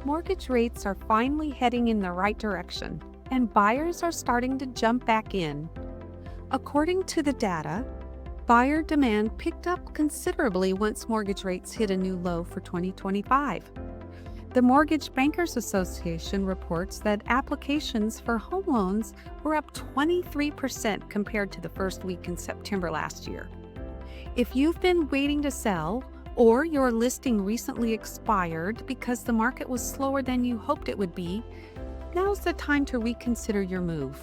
mortgage rates are finally heading in the right direction, and buyers are starting to jump back in. According to the data, buyer demand picked up considerably once mortgage rates hit a new low for 2025. The Mortgage Bankers Association reports that applications for home loans were up 23% compared to the first week in September last year. If you've been waiting to sell, or your listing recently expired because the market was slower than you hoped it would be, now's the time to reconsider your move.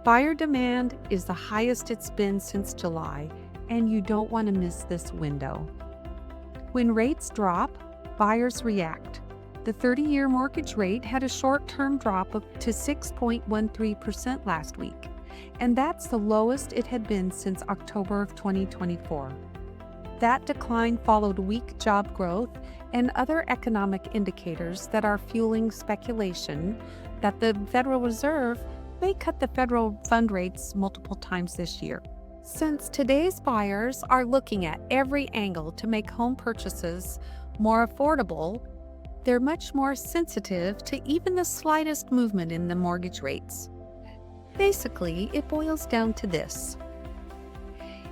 Buyer demand is the highest it's been since July, and you don't want to miss this window. When rates drop, buyers react. The 30-year mortgage rate had a short-term drop to 6.13% last week, and that's the lowest it had been since October of 2024. That decline followed weak job growth and other economic indicators that are fueling speculation that the Federal Reserve may cut the federal fund rates multiple times this year. Since today's buyers are looking at every angle to make home purchases more affordable, they're much more sensitive to even the slightest movement in the mortgage rates. Basically, it boils down to this.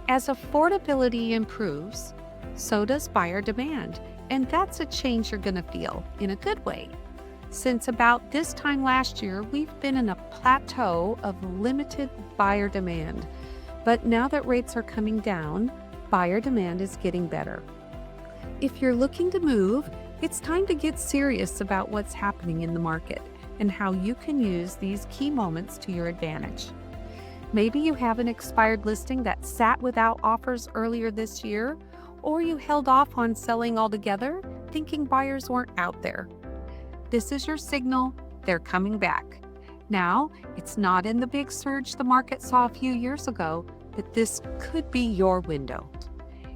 As affordability improves, so does buyer demand, and that's a change you're going to feel in a good way. Since about this time last year, we've been in a plateau of limited buyer demand, but now that rates are coming down, buyer demand is getting better. If you're looking to move, it's time to get serious about what's happening in the market and how you can use these key moments to your advantage. Maybe you have an expired listing that sat without offers earlier this year, or you held off on selling altogether, thinking buyers weren't out there. This is your signal, they're coming back. Now, it's not in the big surge the market saw a few years ago, but this could be your window.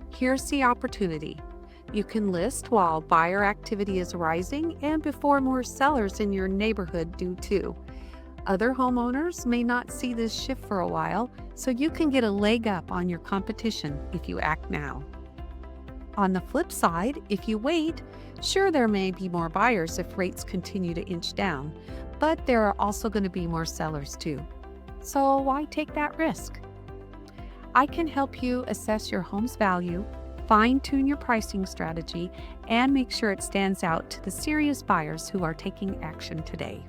Here's the opportunity. You can list while buyer activity is rising and before more sellers in your neighborhood do too. Other homeowners may not see this shift for a while, so you can get a leg up on your competition if you act now. On the flip side, if you wait, sure, there may be more buyers if rates continue to inch down, but there are also going to be more sellers too. So why take that risk? I can help you assess your home's value, fine-tune your pricing strategy, and make sure it stands out to the serious buyers who are taking action today.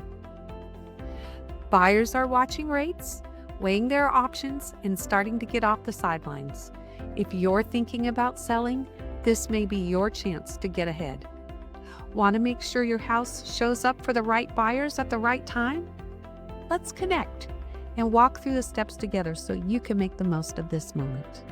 Buyers are watching rates, weighing their options, and starting to get off the sidelines. If you're thinking about selling, this may be your chance to get ahead. Want to make sure your house shows up for the right buyers at the right time? Let's connect and walk through the steps together so you can make the most of this moment.